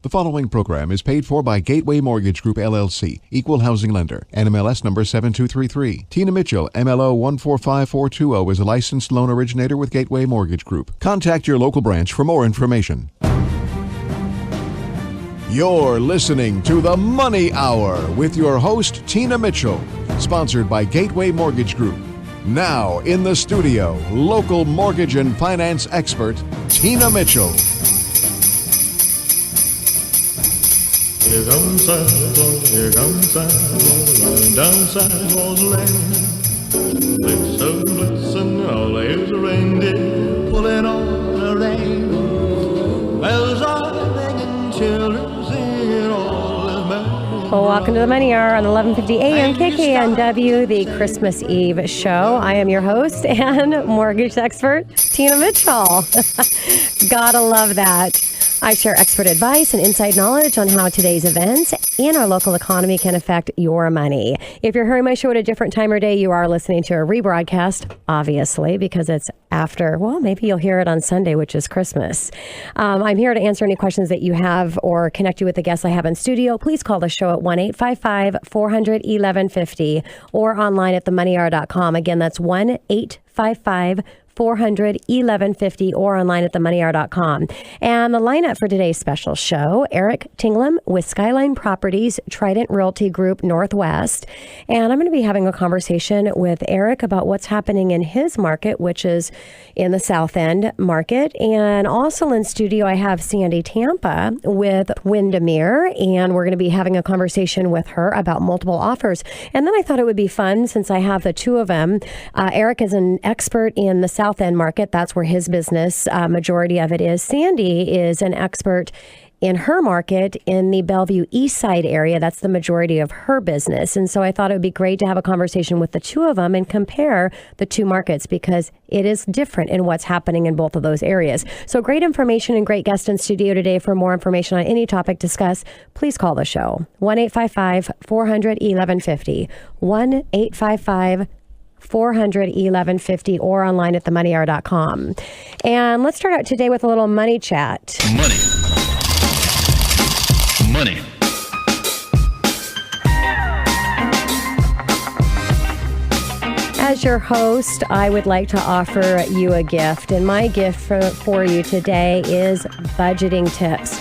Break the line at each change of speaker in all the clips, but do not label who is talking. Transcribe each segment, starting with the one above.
The following program is paid for by Gateway Mortgage Group, LLC, Equal Housing Lender, NMLS number 7233. Tina Mitchell, MLO 145420, is a licensed loan originator with Gateway Mortgage Group. Contact your local branch for more information. You're listening to The Money Hour with your host, Tina Mitchell, sponsored by Gateway Mortgage Group. Now in the studio, local mortgage and finance expert, Tina Mitchell.
Here comes Santa Claus, here comes Santa Claus, riding down Santa Claus Lane. Blitzen, blitzen, all there's a reindeer pulling on a rein. Bells are ringing, children singing, all is merry.
Well, welcome to the Money Hour on 1150 AM KKNW, the Christmas Eve show. I am your host and mortgage expert, Tina Mitchell. Gotta love that. I share expert advice and inside knowledge on how today's events and our local economy can affect your money. If you're hearing my show at a different time or day, you are listening to a rebroadcast, obviously, because it's after, well, maybe you'll hear it on Sunday, which is Christmas. I'm here to answer any questions that you have or connect you with the guests I have in studio. Please call the show at 1-855-400-1150 or online at themoneyhour.com. Again, that's 1-855-400-1150 or online at themoneyhour.com. And the lineup for today's special show, Erik Tinglum with Skyline Properties, Trident Realty Group Northwest. And I'm going to be having a conversation with Erik about what's happening in his market, which is in the South End market. And also in studio, I have Sandi Tampa with Windermere, and we're going to be having a conversation with her about multiple offers. And then I thought it would be fun, since I have the two of them. Erik is an expert in the South End market. That's where his business, majority of it is. Sandi is an expert in her market in the Bellevue East Side area. That's the majority of her business. And so I thought it would be great to have a conversation with the two of them and compare the two markets, because it is different in what's happening in both of those areas. So great information and great guest in studio today. For more information on any topic discussed, please call the show. 1-855-400-1150. 1-855-400-1150 or online at themoneyhour.com. And let's start out today with a little money chat.
Money.
As your host, I would like to offer you a gift. And my gift for you today is budgeting tips.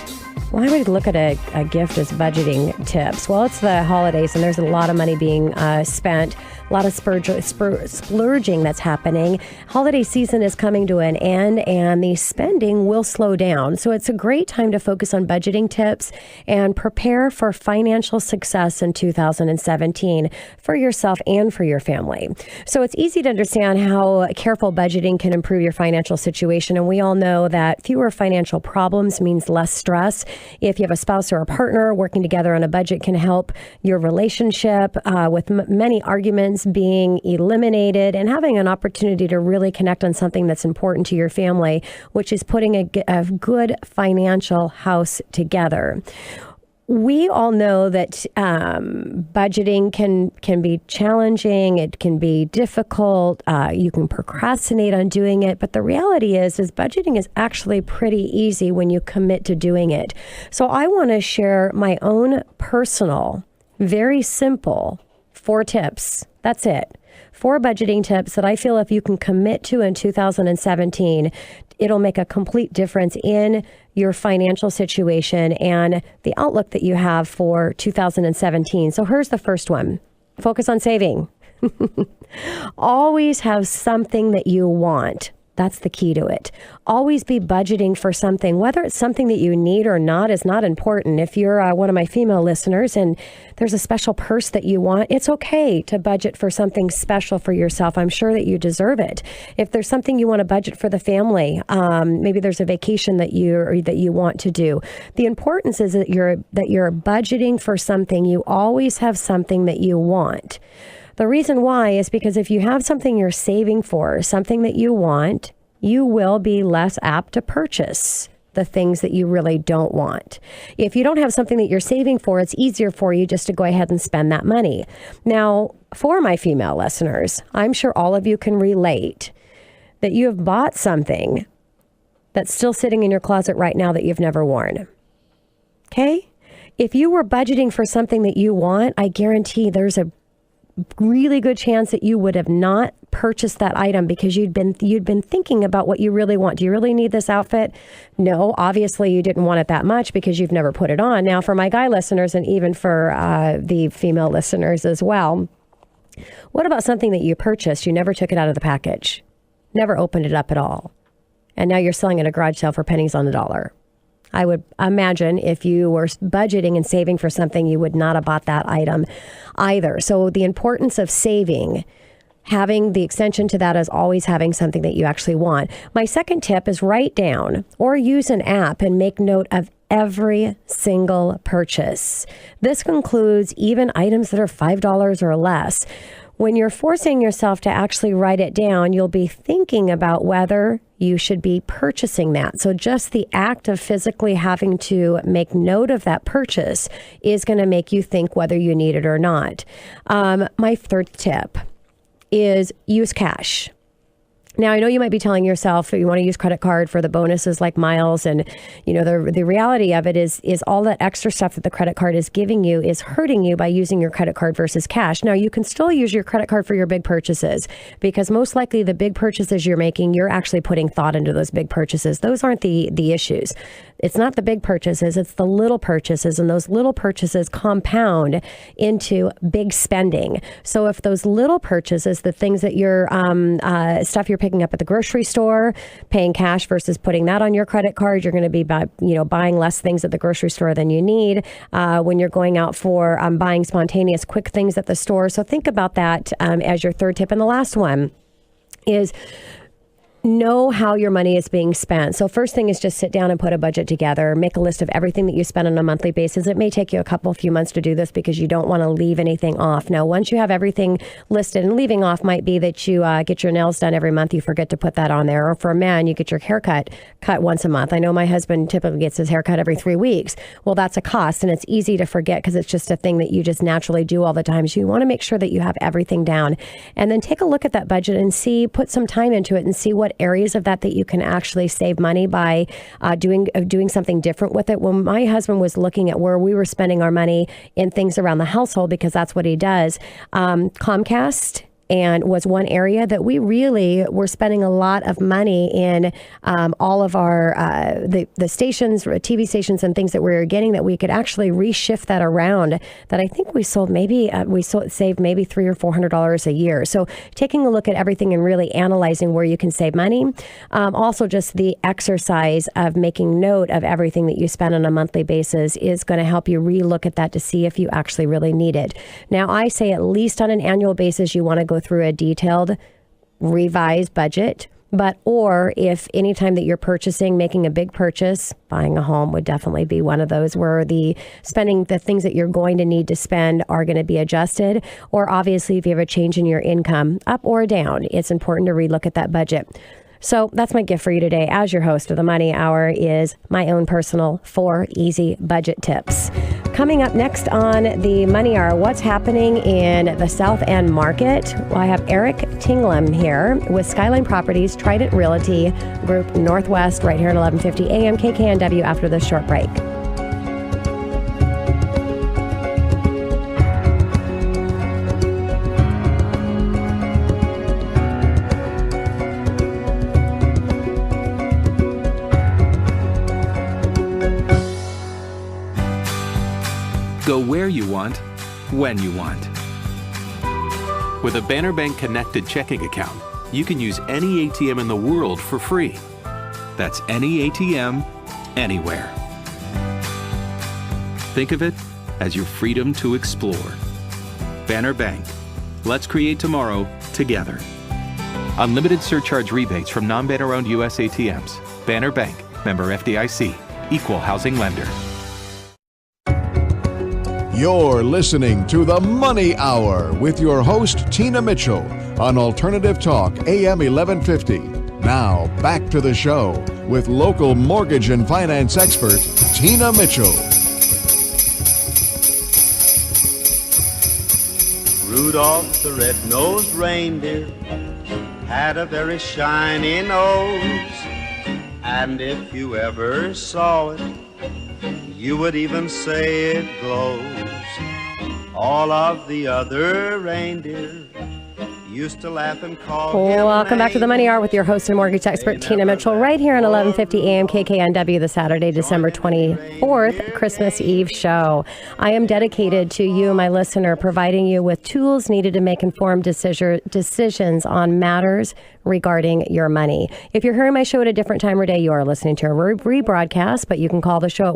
Why would we look at a gift as budgeting tips? Well, it's the holidays and there's a lot of money being spent. A lot of splurging that's happening. Holiday season is coming to an end and the spending will slow down. So it's a great time to focus on budgeting tips and prepare for financial success in 2017 for yourself and for your family. So it's easy to understand how careful budgeting can improve your financial situation. And we all know that fewer financial problems means less stress. If you have a spouse or a partner, working together on a budget can help your relationship with many arguments being eliminated and having an opportunity to really connect on something that's important to your family, which is putting a good financial house together. We all know that budgeting can be challenging. It can be difficult. You can procrastinate on doing it. But the reality is budgeting is actually pretty easy when you commit to doing it. So I want to share my own personal, very simple 4 tips. That's it. 4 budgeting tips that I feel if you can commit to in 2017, it'll make a complete difference in your financial situation and the outlook that you have for 2017. So here's the first one. Focus on saving. Always have something that you want. That's the key to it. Always be budgeting for something. Whether it's something that you need or not is not important. If you're one of my female listeners and there's a special purse that you want, it's okay to budget for something special for yourself. I'm sure that you deserve it. If there's something you want to budget for the family, maybe there's a vacation that you want to do. The importance is that you're budgeting for something. You always have something that you want. The reason why is because if you have something you're saving for, something that you want, you will be less apt to purchase the things that you really don't want. If you don't have something that you're saving for, it's easier for you just to go ahead and spend that money. Now, for my female listeners, I'm sure all of you can relate that you have bought something that's still sitting in your closet right now that you've never worn. Okay? If you were budgeting for something that you want, I guarantee there's a really good chance that you would have not purchased that item because you'd been thinking about what you really want. Do you really need this outfit? No, obviously you didn't want it that much because you've never put it on. Now, for my guy listeners and even for the female listeners as well, what about something that you purchased? You never took it out of the package, never opened it up at all, and now you're selling at a garage sale for pennies on the dollar. I would imagine if you were budgeting and saving for something, you would not have bought that item either. So the importance of saving, having the extension to that is always having something that you actually want. My second tip is write down or use an app and make note of every single purchase. This includes even items that are $5 or less. When you're forcing yourself to actually write it down, you'll be thinking about whether you should be purchasing that. So just the act of physically having to make note of that purchase is going to make you think whether you need it or not. My third tip is use cash. Now, I know you might be telling yourself you want to use credit card for the bonuses like miles. And, you know, the reality of it is all that extra stuff that the credit card is giving you is hurting you by using your credit card versus cash. Now, you can still use your credit card for your big purchases because most likely the big purchases you're making, you're actually putting thought into those big purchases. Those aren't the issues. It's not the big purchases, it's the little purchases, and those little purchases compound into big spending. So if those little purchases, the things that you're, stuff you're picking up at the grocery store, paying cash versus putting that on your credit card, you're going to be buying less things at the grocery store than you need. When you're going out for buying spontaneous quick things at the store. So think about that as your third tip. And the last one is know how your money is being spent. So first thing is just sit down and put a budget together. Make a list of everything that you spend on a monthly basis. It may take you a few months to do this because you don't want to leave anything off. Now, once you have everything listed, and leaving off might be that you get your nails done every month. You forget to put that on there. Or for a man, you get your haircut cut once a month. I know my husband typically gets his haircut every 3 weeks. Well, that's a cost, and it's easy to forget because it's just a thing that you just naturally do all the time. So you want to make sure that you have everything down. And then take a look at that budget and put some time into it and see what areas of that you can actually save money by doing something different with it. When my husband was looking at where we were spending our money in things around the household, because that's what he does, Comcast and was one area that we really were spending a lot of money in. All of our the stations, TV stations and things that we were getting, that we could actually reshift that around, that I think we saved maybe $300 or $400 a year. So taking a look at everything and really analyzing where you can save money. Also just the exercise of making note of everything that you spend on a monthly basis is going to help you relook at that to see if you actually really need it. Now, I say at least on an annual basis, you want to go through a detailed revised budget. Or if anytime that you're purchasing, making a big purchase, buying a home would definitely be one of those where the things that you're going to need to spend are going to be adjusted. Or obviously, if you have a change in your income, up or down, it's important to relook at that budget. So that's my gift for you today as your host of the Money Hour is my own personal 4 easy budget tips. Coming up next on the Money Hour, what's happening in the South End market? Well, I have Erik Tinglum here with Skyline Properties, Trident Realty Group Northwest, right here at 1150 AM KKNW after this short break.
Go where you want, when you want. With a Banner Bank connected checking account, you can use any ATM in the world for free. That's any ATM, anywhere. Think of it as your freedom to explore. Banner Bank. Let's create tomorrow together. Unlimited surcharge rebates from non-banner-owned U.S. ATMs. Banner Bank. Member FDIC. Equal housing lender.
You're listening to The Money Hour with your host, Tina Mitchell, on Alternative Talk, AM 1150. Now, back to the show with local mortgage and finance expert, Tina Mitchell.
Rudolph the red-nosed reindeer had a very shiny nose, and if you ever saw it, You would even say it glows. All of the other reindeer used to laugh and call him
Welcome back to the Money Hour with your host and mortgage expert, Tina Mitchell, right here on 1150 AM KKNW, the Saturday, December 24th, Christmas Eve show. I am dedicated to you, my listener, providing you with tools needed to make informed decisions on matters regarding your money. If you're hearing my show at a different time or day, you are listening to a rebroadcast, but you can call the show at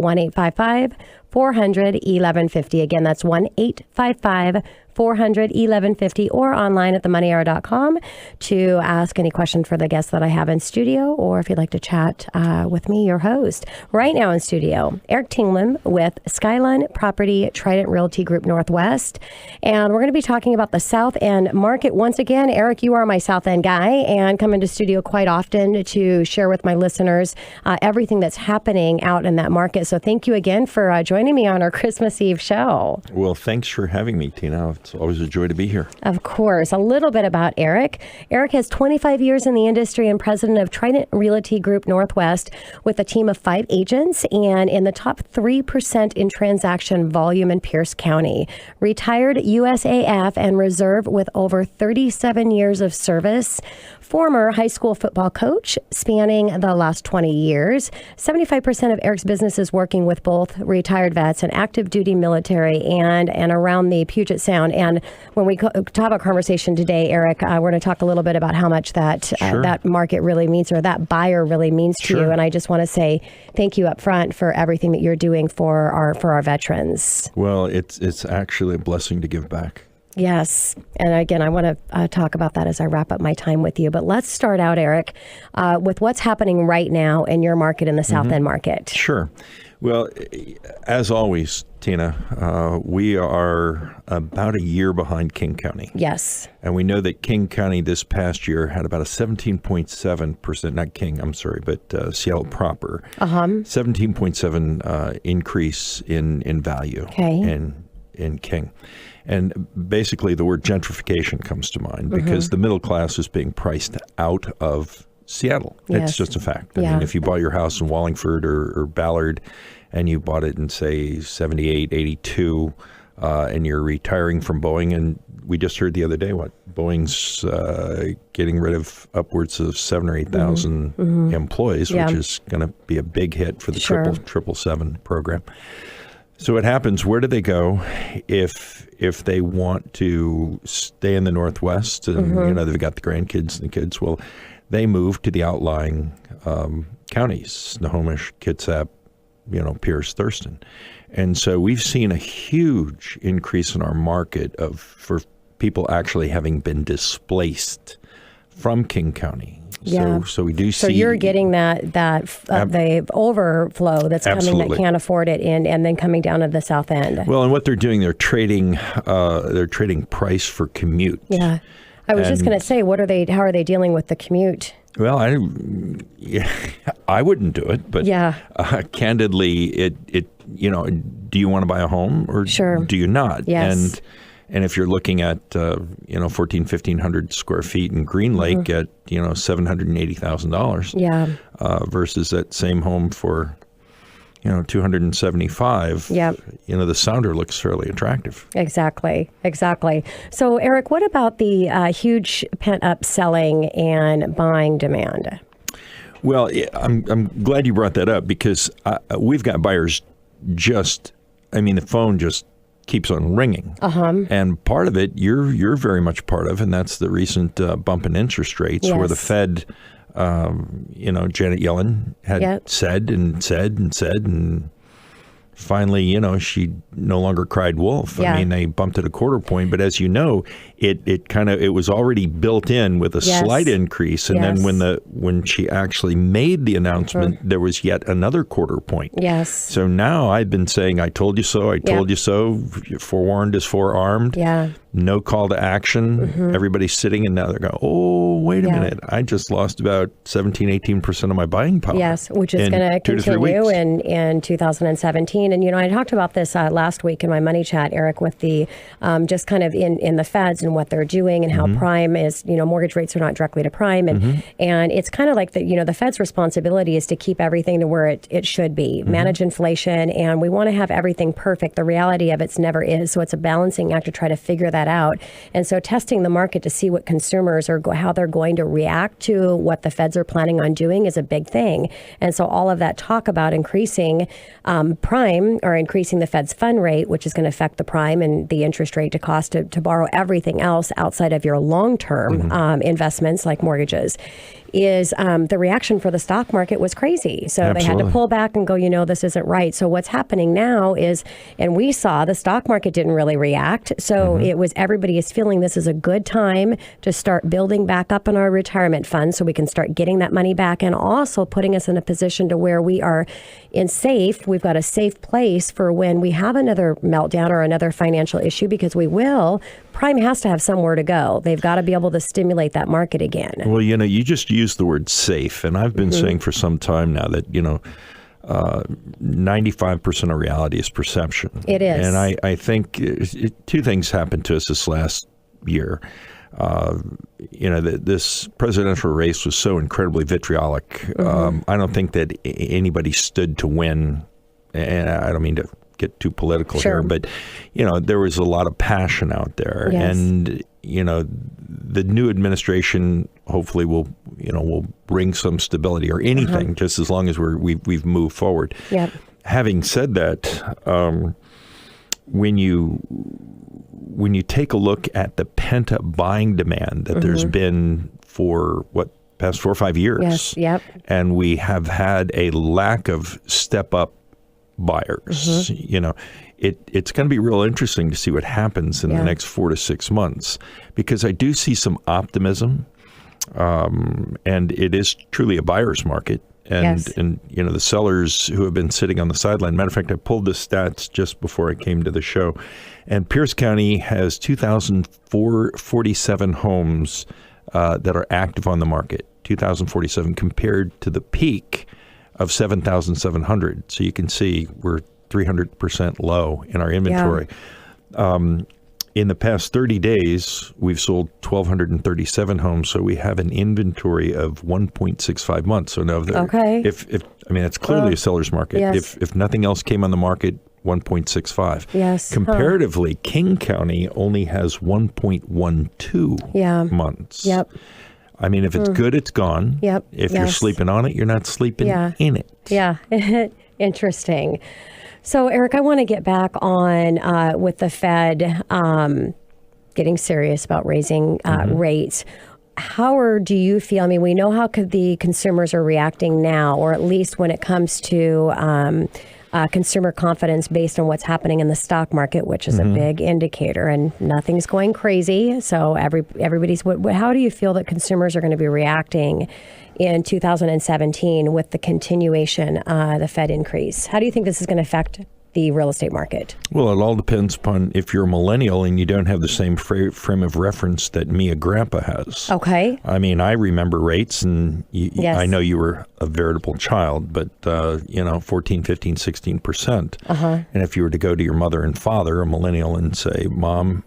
1-855-400-1150. Again, that's 1-855-400-1150 or online at themoneyhour.com to ask any question for the guests that I have in studio, or if you'd like to chat with me, your host. Right now in studio, Erik Tinglum with Skyline Property Trident Realty Group Northwest. And we're going to be talking about the South End market. Once again, Erik, you are my South End guy and come into studio quite often to share with my listeners everything that's happening out in that market. So thank you again for joining me on our Christmas Eve show.
Well, thanks for having me, Tina. It's always a joy to be here.
Of course. A little bit about Erik. Erik has 25 years in the industry and president of Trident Realty Group Northwest with a team of 5 agents and in the top 3% in transaction volume in Pierce County. Retired USAF and reserve with over 37 years of service. Former high school football coach spanning the last 20 years. 75% of Erik's business is working with both retired vets and active duty military and around the Puget Sound. And when we talk about conversation today, Erik, we're going to talk a little bit about how much that that market really means, or that buyer really means to you. And I just want to say thank you up front for everything that you're doing for our veterans.
Well, it's actually a blessing to give back.
Yes. And again, I want to talk about that as I wrap up my time with you. But let's start out, Erik, with what's happening right now in your market, in the South End market.
Sure. Well, as always, Tina, we are about a year behind King County.
Yes.
And we know that King County this past year had about a 17.7%, not King, I'm sorry, but Seattle proper, 17.7 increase in value in King. And basically the word gentrification comes to mind because the middle class is being priced out of Seattle.
Yes.
It's just a fact. I mean, if you bought your house in Wallingford or Ballard and you bought it in, say, 78, 82, and you're retiring from Boeing, and we just heard the other day what Boeing's getting rid of upwards of 7,000 or 8,000 employees, which is going to be a big hit for the 777 program. So what happens, where do they go if they want to stay in the Northwest and, they've got the grandkids and the kids? Well, they move to the outlying counties, Snohomish, Kitsap, Pierce, Thurston. And so we've seen a huge increase in our market for people actually having been displaced from King County.
Yeah.
So we do see.
So you're getting the overflow that's coming that can't afford it and then coming down to the South End.
Well, and what they're doing, they're trading price for commute.
Yeah. I was just going to say, how are they dealing with the commute?
Well, I wouldn't do it, but candidly, do you want to buy a home or do you not?
Yes.
And if you're looking at 1,500 square feet in Green Lake at $780,000, versus that same home for $275. The sounder looks fairly attractive.
Exactly. So, Erik, what about the huge pent-up selling and buying demand?
Well, I'm glad you brought that up because we've got buyers the phone just keeps on ringing. And part of it you're very much part of, and that's the recent bump in interest rates where the Fed, Janet Yellen had said, and finally, she no longer cried wolf. I mean, they bumped it a quarter point, but as you know, it was already built in with a slight increase, and then when she actually made the announcement, there was yet another quarter point.
Yes.
So now I've been saying, I told you so, I told you so. Forewarned is forearmed.
Yeah.
No call to action. Everybody's sitting, and now they're going, oh wait a minute, I just lost about 17, 18% of my buying power.
Yes, which is going to continue in 2017. And, I talked about this last week in my money chat, Eric, with the just kind of in the feds and what they're doing and how prime is, mortgage rates are not directly to prime. And it's kind of like the Fed's responsibility is to keep everything to where it should be, manage inflation. And we want to have everything perfect. The reality of it never is. So it's a balancing act to try to figure that out. And so testing the market to see what consumers are, how they're going to react to what the feds are planning on doing is a big thing. And so all of that talk about increasing prime or increasing the Fed's fund rate, which is going to affect the prime and the interest rate to cost to borrow everything else outside of your long-term investments like mortgages, is the reaction for the stock market was crazy. So they had to pull back and go, this isn't right. So what's happening now is, and we saw the stock market didn't really react. So it was, everybody is feeling this is a good time to start building back up in our retirement fund so we can start getting that money back, and also putting us in a position to where we are we've got a safe place for when we have another meltdown or another financial issue, because we will. Prime has to have somewhere to go. They've got to be able to stimulate that market again.
Well, you just used the word safe, and I've been saying for some time now that 95% of reality is perception.
It is.
And I think two things happened to us this last year. This presidential race was so incredibly vitriolic. I don't think that anybody stood to win, and I don't mean to get too political here, but there was a lot of passion out there, and the new administration hopefully will bring some stability, or anything, just as long as we've moved forward.
Yep.
Having said that, when you take a look at the pent-up buying demand that there's been for past 4 or 5 years, and we have had a lack of step-up buyers, it's going to be real interesting to see what happens in the next 4 to 6 months, because I do see some optimism, and it is truly a buyer's market. And the sellers who have been sitting on the sideline. Matter of fact, I pulled the stats just before I came to the show, and Pierce County has 2,447 homes that are active on the market. 2,047 compared to the peak of 7,700. So you can see we're 300% low in our inventory. In the past 30 days, we've sold 1,237 homes, so we have an inventory of 1.65 months. So now, if it's clearly a seller's market.
Yes.
If nothing else came on the market, 1.65.
Yes.
Comparatively, King County only has 1.12 months.
Yep.
I mean, if it's good, it's gone.
Yep.
If you're sleeping on it, you're not sleeping in it.
Yeah. Interesting. So, Eric, I want to get back on with the Fed getting serious about raising rates. How do you feel? I mean, we know how the consumers are reacting now, or at least when it comes to consumer confidence based on what's happening in the stock market, which is a big indicator, and nothing's going crazy. So everybody's. How do you feel that consumers are going to be reacting in 2017 with the continuation, the Fed increase? How do you think this is going to affect the real estate market? Well, it all depends upon if you're a millennial and you don't have the same frame of reference that me, a grandpa, has. Okay. I mean, I remember rates, and I know you were a veritable child, but, 14, 15, 16%. And if you were to go to your mother and father, a millennial, and say, Mom,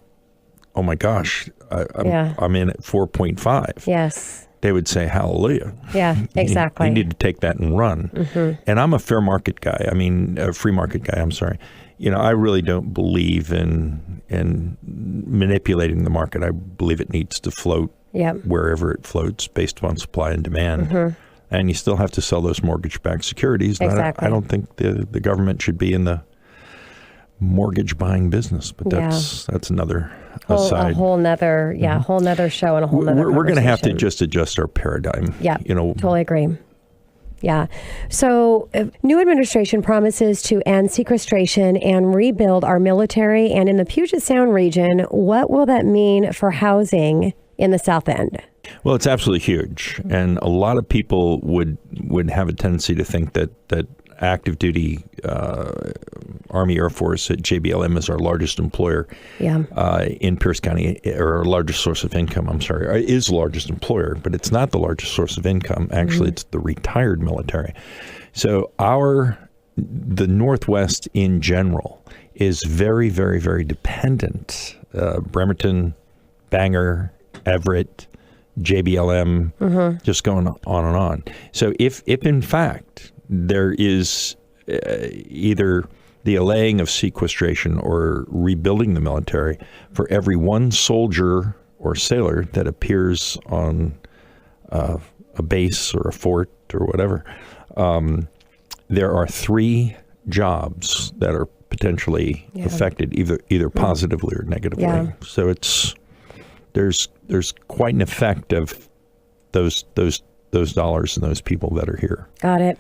oh my gosh, I'm in at 4.5. Yes. They would say, hallelujah. Yeah, exactly. You need to take that and run. And I'm a fair market guy. I mean, a free market guy, I'm sorry. I really don't believe in manipulating the market. I believe it needs to float wherever it floats based upon supply and demand. And you still have to sell those mortgage-backed securities. Exactly. I don't think the government should be in the mortgage buying business, but that's another aside. A whole nother show and a whole nother We're going to have to just adjust our paradigm. Yeah, totally agree. Yeah. So new administration promises to end sequestration and rebuild our military. And in the Puget Sound region, what will that mean for housing in the South End? Well, it's absolutely huge. And a lot of people would have a tendency to think that
active duty Army Air Force at JBLM is our largest employer in Pierce County, or our largest source of income. I'm sorry, is the largest employer, but it's not the largest source of income. Actually, it's the retired military. So the Northwest in general is very, very, very dependent. Bremerton, Bangor, Everett, JBLM, just going on and on. So if in fact there is either the allaying of sequestration or rebuilding the military, for every one soldier or sailor that appears on a base or a fort or whatever, there are 3 jobs that are potentially affected, either positively or negatively.
Yeah.
So there's quite an effect of those dollars and those people that are here.
Got it.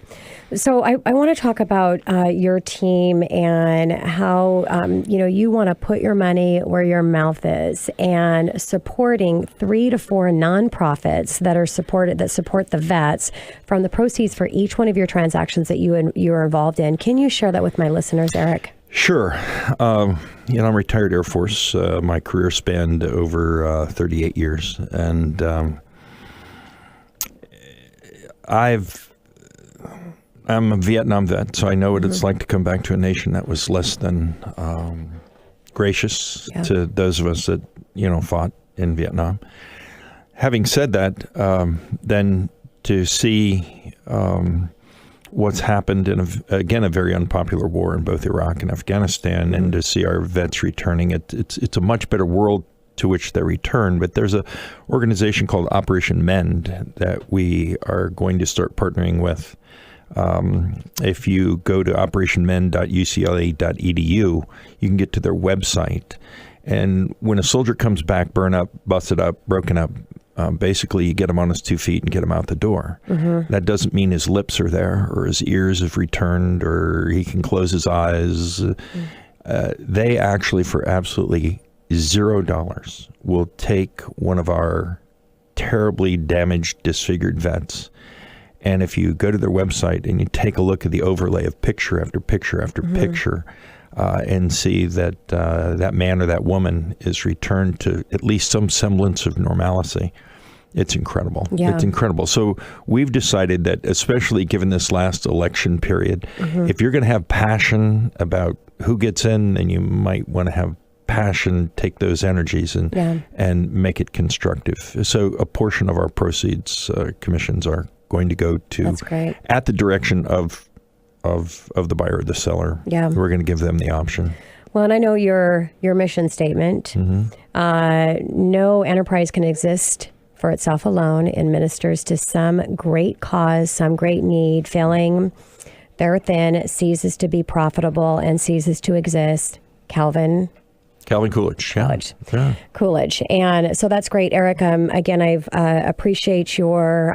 So I want to talk about your team and how you want to put your money where your mouth is, and supporting 3 to 4 nonprofits that support the vets from the proceeds for each one of your transactions that you are involved in. Can you share that with my listeners, Erik?
Sure. I'm retired Air Force. My career spanned over 38 years, and I'm a Vietnam vet, so I know what it's like to come back to a nation that was less than gracious to those of us that fought in Vietnam. Having said that, then to see what's happened in a very unpopular war in both Iraq and Afghanistan, and to see our vets returning, it's a much better world to which they return. But there's a organization called Operation Mend that we are going to start partnering with. If you go to operationmend.ucla.edu, you can get to their website. And when a soldier comes back, burned up, busted up, broken up, basically you get him on his 2 feet and get him out the door. That doesn't mean his lips are there or his ears have returned or he can close his eyes. They actually, for absolutely $0, will take one of our terribly damaged, disfigured vets. And if you go to their website and you take a look at the overlay of picture after picture after picture, and see that that man or that woman is returned to at least some semblance of normalcy, it's incredible.
Yeah.
It's incredible. So we've decided that, especially given this last election period, if you're going to have passion about who gets in, then you might want to have passion, take those energies and make it constructive. So a portion of our proceeds, commissions, are going to go to, at the direction of the buyer or the seller. Yeah. We're going to give them the option.
Well, and I know your mission statement, no enterprise can exist for itself alone. It ministers to some great cause, some great need. Failing therein ceases to be profitable and ceases to exist. Calvin
Coolidge. Yeah.
Coolidge. And so that's great, Erik. Again, I appreciate your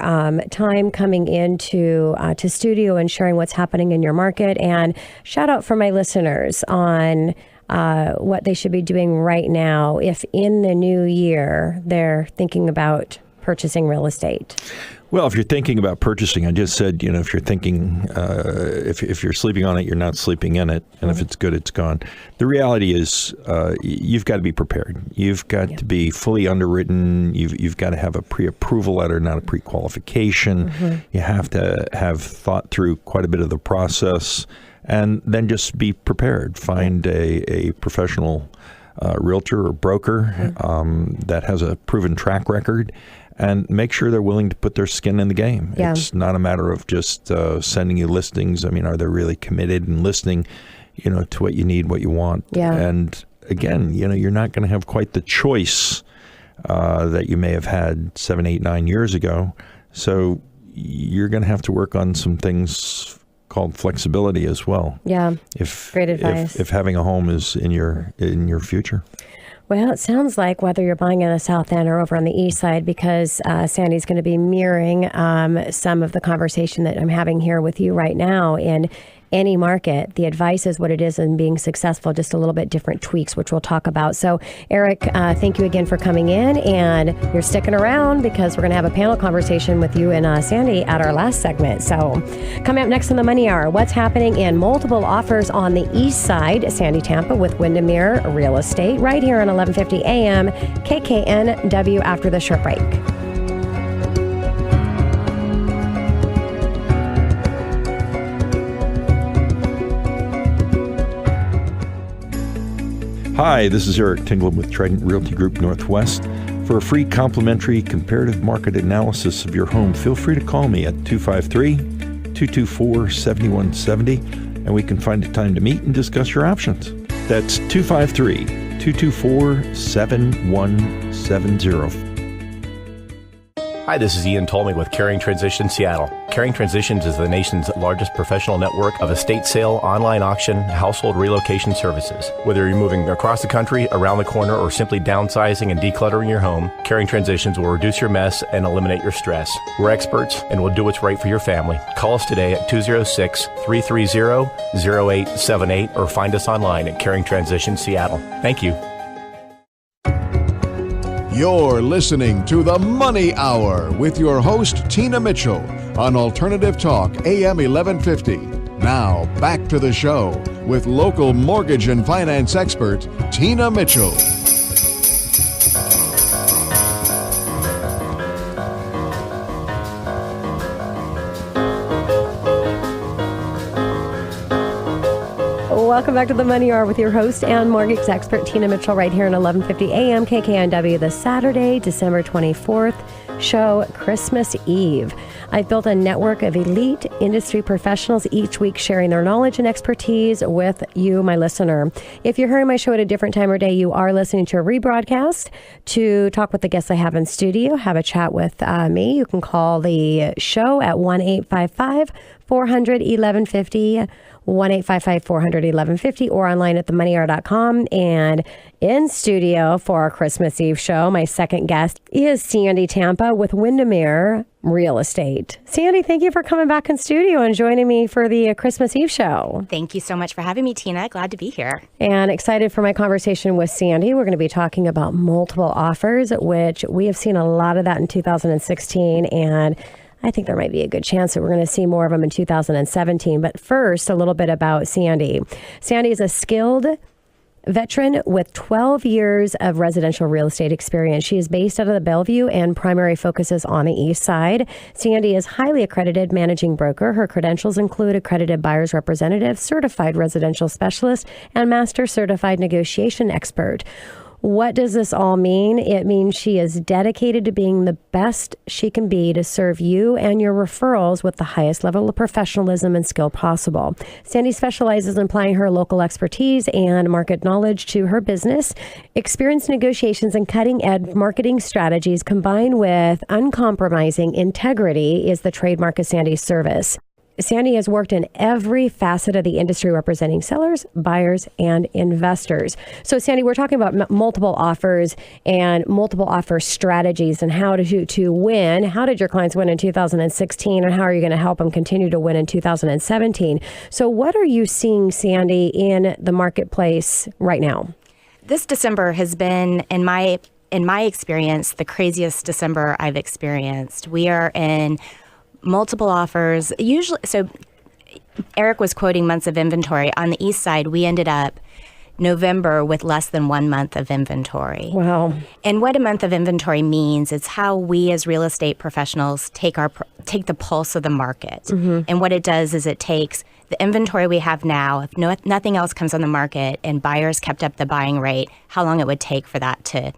time coming into to studio and sharing what's happening in your market. And shout out for my listeners on what they should be doing right now if in the new year they're thinking about purchasing real estate.
Well, if you're thinking about purchasing, I just said, if you're thinking, if you're sleeping on it, you're not sleeping in it. And if it's good, it's gone. The reality is you've got to be prepared. You've got to be fully underwritten. You've got to have a pre-approval letter, not a pre-qualification. You have to have thought through quite a bit of the process, and then just be prepared. Find a professional realtor or broker that has a proven track record, and make sure they're willing to put their skin in the game. Yeah. It's not a matter of just sending you listings. I mean, are they really committed and listening, to what you need, what you want? Yeah. And again, you're not going to have quite the choice that you may have had 7, 8, 9 years ago. So you're going to have to work on some things called flexibility as well. Yeah. Great advice. If having a home is in your future.
Well, it sounds like whether you're buying in the South End or over on the East Side, because Sandi's going to be mirroring some of the conversation that I'm having here with you right now in any market. The advice is what it is in being successful, just a little bit different tweaks, which we'll talk about. So, Erik, thank you again for coming in, and you're sticking around because we're going to have a panel conversation with you and Sandi at our last segment. So, coming up next in the Money Hour, what's happening in multiple offers on the east side. Sandi Tampa with Windermere Real Estate right here on 1150 AM KKNW after the short break.
Hi, this is Erik Tinglum with Trident Realty Group Northwest. For a free complimentary comparative market analysis of your home, feel free to call me at 253-224-7170, and we can find a time to meet and discuss your options. That's 253-224-7170.
Hi, this is Ian Tolmie with Caring Transition Seattle. Caring Transitions is the nation's largest professional network of estate sale, online auction, household relocation services. Whether you're moving across the country, around the corner, or simply downsizing and decluttering your home, Caring Transitions will reduce your mess and eliminate your stress. We're experts and we'll do what's right for your family. Call us today at 206-330-0878 or find us online at Caring Transition Seattle. Thank you.
You're listening to The Money Hour with your host, Tina Mitchell, on Alternative Talk, AM 1150. Now, back to the show with local mortgage and finance expert, Tina Mitchell.
Welcome back to the Money Hour with your host and mortgage expert, Tina Mitchell, right here at 1150 AM KKNW, the Saturday, December 24th show, Christmas Eve. I've built a network of elite industry professionals each week sharing their knowledge and expertise with you, my listener. If you're hearing my show at a different time or day, you are listening to a rebroadcast. To talk with the guests I have in studio, have a chat with me, you can call the show at 1-855-400-1150, 1-855-400-1150, or online at themoneyhour.com. And in studio for our Christmas Eve show, my second guest is Sandi Tampa with Windermere Real Estate. Sandi, thank you for coming back in studio and joining me for the Christmas Eve show.
Thank you so much for having me, Tina. Glad to be here.
And excited for my conversation with Sandi. We're going to be talking about multiple offers, which we have seen a lot of that in 2016, and I think there might be a good chance that we're going to see more of them in 2017. But first, a little bit about Sandi. Sandi is a skilled veteran with 12 years of residential real estate experience. She is based out of the Bellevue and primary focuses on the east side. Sandi is highly accredited managing broker. Her credentials include accredited buyer's representative, certified residential specialist, and master certified negotiation expert. What does this all mean? It means she is dedicated to being the best she can be to serve you and your referrals with the highest level of professionalism and skill possible. Sandi specializes in applying her local expertise and market knowledge to her business. Experienced negotiations and cutting-edge marketing strategies combined with uncompromising integrity is the trademark of Sandi's service. Sandi has worked in every facet of the industry representing sellers, buyers, and investors. So, Sandi, we're talking about multiple offers and multiple offer strategies and how to win. How did your clients win in 2016, and how are you going to help them continue to win in 2017? So what are you seeing, Sandi, in the marketplace right now?
This December has been, in my experience, the craziest December I've experienced. We are in multiple offers. Usually, so Erik was quoting months of inventory. On the east side, we ended up November with less than 1 month of inventory.
Wow.
And what a month of inventory means, it's how we as real estate professionals take the pulse of the market. Mm-hmm. And what it does is it takes the inventory we have now, if nothing else comes on the market and buyers kept up the buying rate, how long it would take for that to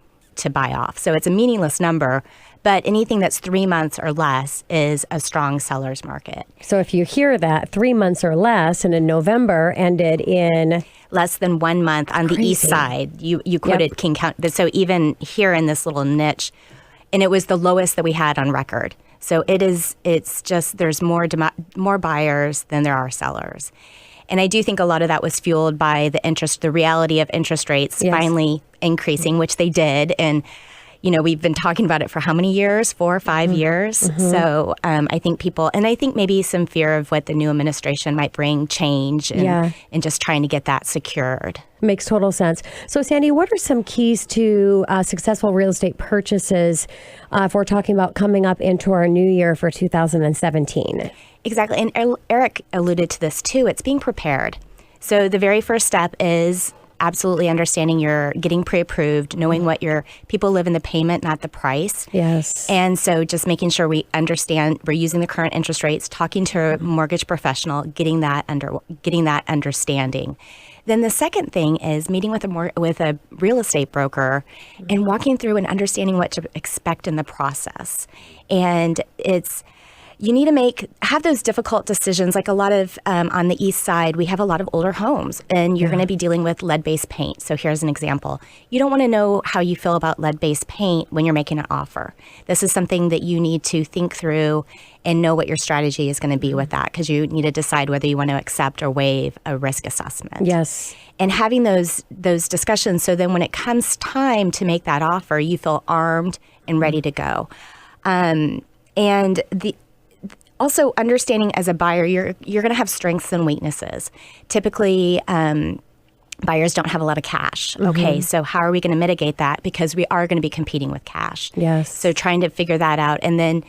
buy off. So it's a meaningless number, but anything that's 3 months or less is a strong seller's market.
So if you hear that 3 months or less, and in November ended in
less than 1 month on the east side, you quoted King County. So even here in this little niche, and it was the lowest that we had on record. So it's just there's more buyers than there are sellers. And I do think a lot of that was fueled by the reality of interest rates finally increasing, which they did. And we've been talking about it for how many years? 4 or 5 years. So I think I think maybe some fear of what the new administration might bring change and just trying to get that secured.
Makes total sense. So, Sandi, what are some keys to successful real estate purchases if we're talking about coming up into our new year for 2017?
Exactly. And Erik alluded to this too. It's being prepared. So the very first step is absolutely understanding you're getting pre-approved, knowing what your people live in the payment, not the price.
Yes.
And so just making sure we understand we're using the current interest rates, talking to a mortgage professional, getting that understanding. Then the second thing is meeting with a real estate broker and walking through and understanding what to expect in the process. And you need to have those difficult decisions. Like a lot of, on the east side, we have a lot of older homes and you're going to be dealing with lead-based paint. So here's an example. You don't want to know how you feel about lead-based paint when you're making an offer. This is something that you need to think through and know what your strategy is going to be with that, because you need to decide whether you want to accept or waive a risk assessment.
Yes.
And having those discussions, so then when it comes time to make that offer, you feel armed and ready to go. Also, understanding as a buyer, you're going to have strengths and weaknesses. Typically, buyers don't have a lot of cash. Okay, so how are we going to mitigate that? Because we are going to be competing with cash.
Yes.
So trying to figure that out. And then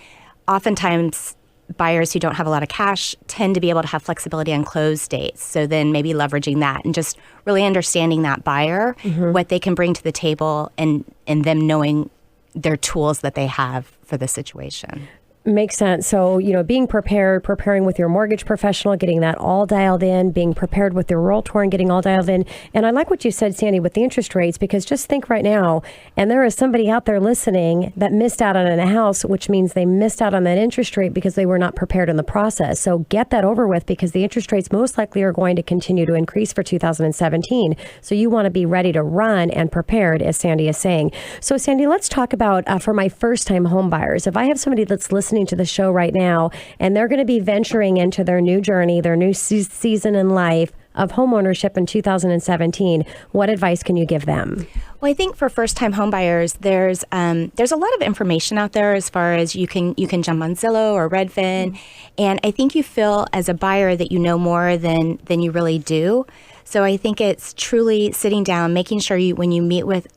oftentimes, buyers who don't have a lot of cash tend to be able to have flexibility on close dates. So then maybe leveraging that and just really understanding that buyer, what they can bring to the table, and them knowing their tools that they have for the situation.
Makes sense. So, being preparing with your mortgage professional, getting that all dialed in, being prepared with your realtor and getting all dialed in. And I like what you said, Sandi, with the interest rates, because just think right now, and there is somebody out there listening that missed out on a house, which means they missed out on that interest rate because they were not prepared in the process. So get that over with, because the interest rates most likely are going to continue to increase for 2017. So you want to be ready to run and prepared, as Sandi is saying. So, Sandi, let's talk about for my first-time home buyers. If I have somebody that's listening to the show right now, and they're going to be venturing into their new journey, their new season in life of homeownership in 2017, what advice can you give them?
Well, I think for first-time homebuyers, there's a lot of information out there as far as you can jump on Zillow or Redfin, and I think you feel as a buyer that you know more than you really do. So I think it's truly sitting down, making sure when you meet with,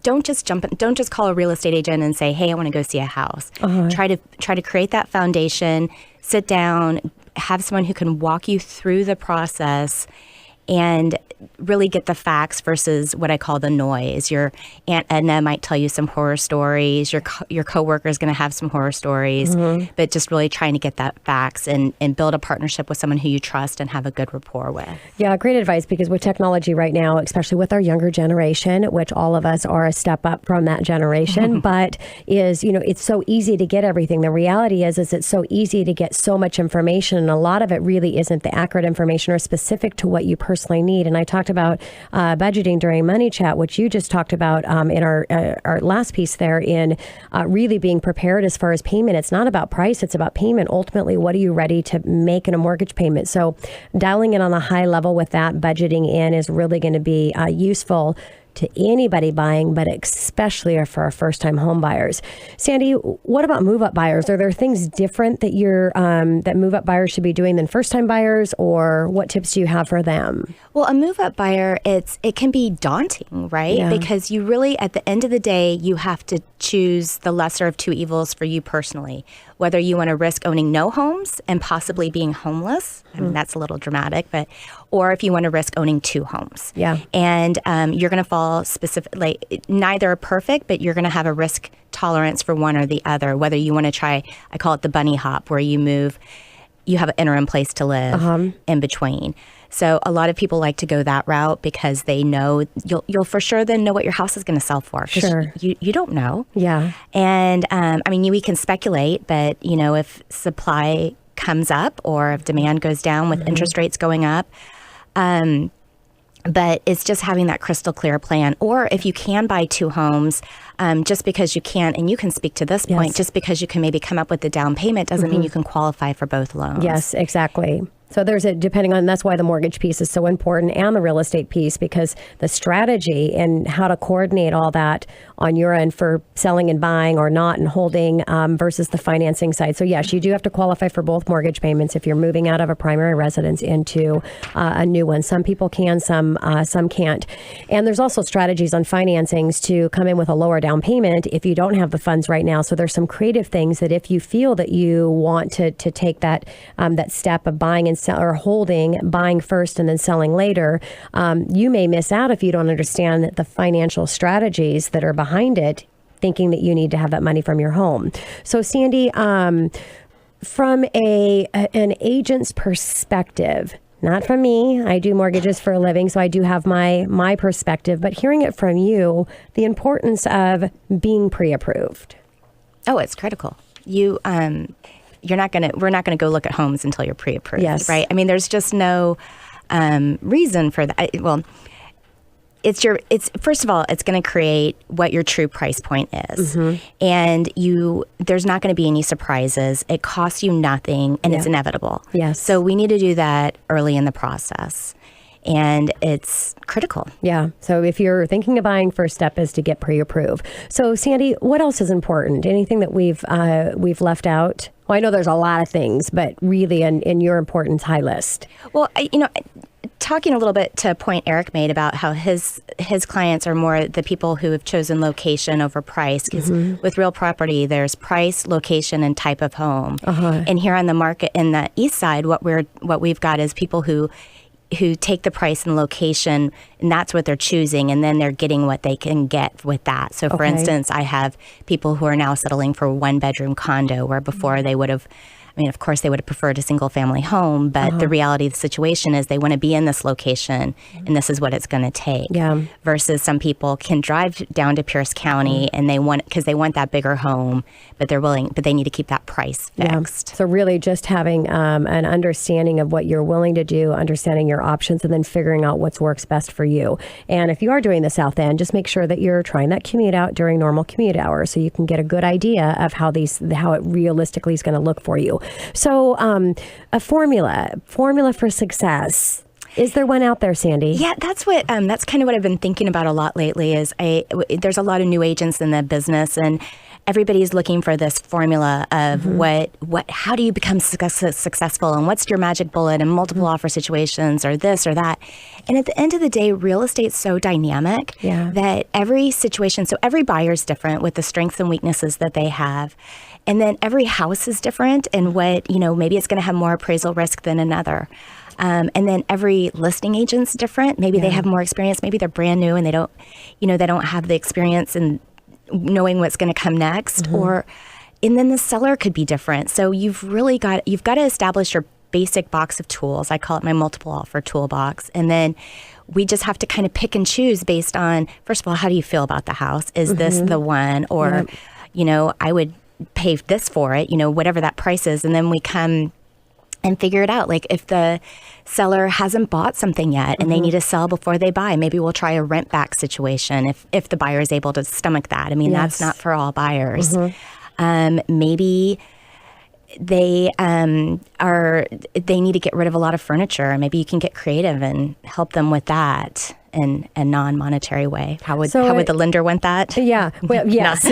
don't just call a real estate agent and say, hey, I want to go see a house. Try to create that foundation, sit down, have someone who can walk you through the process and really get the facts versus what I call the noise. Your Aunt Edna might tell you some horror stories. Your coworker is going to have some horror stories, but just really trying to get that facts and build a partnership with someone who you trust and have a good rapport with.
Yeah, great advice, because with technology right now, especially with our younger generation, which all of us are a step up from that generation, but it's so easy to get everything. The reality is it's so easy to get so much information, and a lot of it really isn't the accurate information or specific to what you personally need. And I talked about budgeting during Money Chat, which you just talked about in our last piece there, in really being prepared as far as payment. It's not about price, it's about payment. Ultimately, what are you ready to make in a mortgage payment? So dialing in on a high level with that, budgeting in, is really going to be useful to anybody buying, but especially for our first-time home buyers. Sandi, what about move-up buyers? Are there things different that that move-up buyers should be doing than first-time buyers, or what tips do you have for them?
Well, a move-up buyer, it can be daunting, right?
Yeah.
Because you really, at the end of the day, you have to choose the lesser of two evils for you personally. Whether you want to risk owning no homes and possibly being homeless, I mean, that's a little dramatic, or if you want to risk owning 2 homes.
Yeah.
And you're going to fall specifically, neither are perfect, but you're going to have a risk tolerance for one or the other. Whether you want to try, I call it the bunny hop, where you have an interim place to live in between. So a lot of people like to go that route because they know you'll for sure then know what your house is going to sell for.
Sure.
You don't know.
Yeah.
And we can speculate, but if supply comes up or if demand goes down with interest rates going up, but it's just having that crystal clear plan. Or if you can buy 2 homes, just because you can, and you can speak to this point, just because you can maybe come up with the down payment doesn't mean you can qualify for both loans.
Yes, exactly. So depending on, that's why the mortgage piece is so important, and the real estate piece, because the strategy and how to coordinate all that on your end for selling and buying or not and holding versus the financing side. So yes, you do have to qualify for both mortgage payments if you're moving out of a primary residence into a new one. Some people can, some can't. And there's also strategies on financings to come in with a lower down payment if you don't have the funds right now. So there's some creative things that if you feel that you want to take that step of buying and or buying first and then selling later, you may miss out if you don't understand the financial strategies that are behind it, thinking that you need to have that money from your home. So Sandi, from an agent's perspective, not from me, I do mortgages for a living, so I do have my perspective, but hearing it from you, the importance of being pre-approved.
Oh, it's critical. We're not going to go look at homes until you're pre-approved,
yes.
Right? I mean, there's just no reason for that. Well, first of all, it's going to create what your true price point is. Mm-hmm. And there's not going to be any surprises. It costs you nothing, and it's inevitable.
Yes.
So we need to do that early in the process. And it's critical.
Yeah. So if you're thinking of buying, first step is to get pre-approved. So Sandi, what else is important? Anything that we've left out? Well, I know there's a lot of things, but really in your importance high list.
Well, talking a little bit to a point Erik made about how his clients are more the people who have chosen location over price. Because with real property, there's price, location, and type of home. Uh-huh. And here on the market in the east side, what we've got is people who take the price and location, and that's what they're choosing, and then they're getting what they can get with that. So, for instance, I have people who are now settling for a one-bedroom condo, where before they would have, of course, they would have preferred a single-family home, but the reality of the situation is they want to be in this location, and this is what it's going to take. Yeah. Versus some people can drive down to Pierce County, and because they want that bigger home, but they need to keep that price fixed.
Yeah. So really just having an understanding of what you're willing to do, understanding your options, and then figuring out what works best for you. And if you are doing the South End, just make sure that you're trying that commute out during normal commute hours so you can get a good idea of how it realistically is going to look for you. So a formula for success. Is there one out there, Sandi?
Yeah, that's kind of what I've been thinking about a lot lately. There's a lot of new agents in the business, and everybody's looking for this formula of how do you become successful, and what's your magic bullet, and multiple offer situations, or this or that. And at the end of the day, real estate's so dynamic that every situation, so every buyer's different with the strengths and weaknesses that they have. And then every house is different, and maybe it's going to have more appraisal risk than another. And then every listing agent's different. Maybe they have more experience. Maybe they're brand new and they don't have the experience in knowing what's going to come next. And then the seller could be different. So you've got to establish your basic box of tools. I call it my multiple offer toolbox. And then we just have to kind of pick and choose based on, first of all, how do you feel about the house? Is this the one? Or, I would pay this for it, whatever that price is. And then we come and figure it out. Like if the seller hasn't bought something yet and they need to sell before they buy, maybe we'll try a rent back situation if the buyer is able to stomach that. That's not for all buyers. Maybe they need to get rid of a lot of furniture. Maybe you can get creative and help them with that in a non-monetary way. How would the lender want that?
Yeah. Well, yes.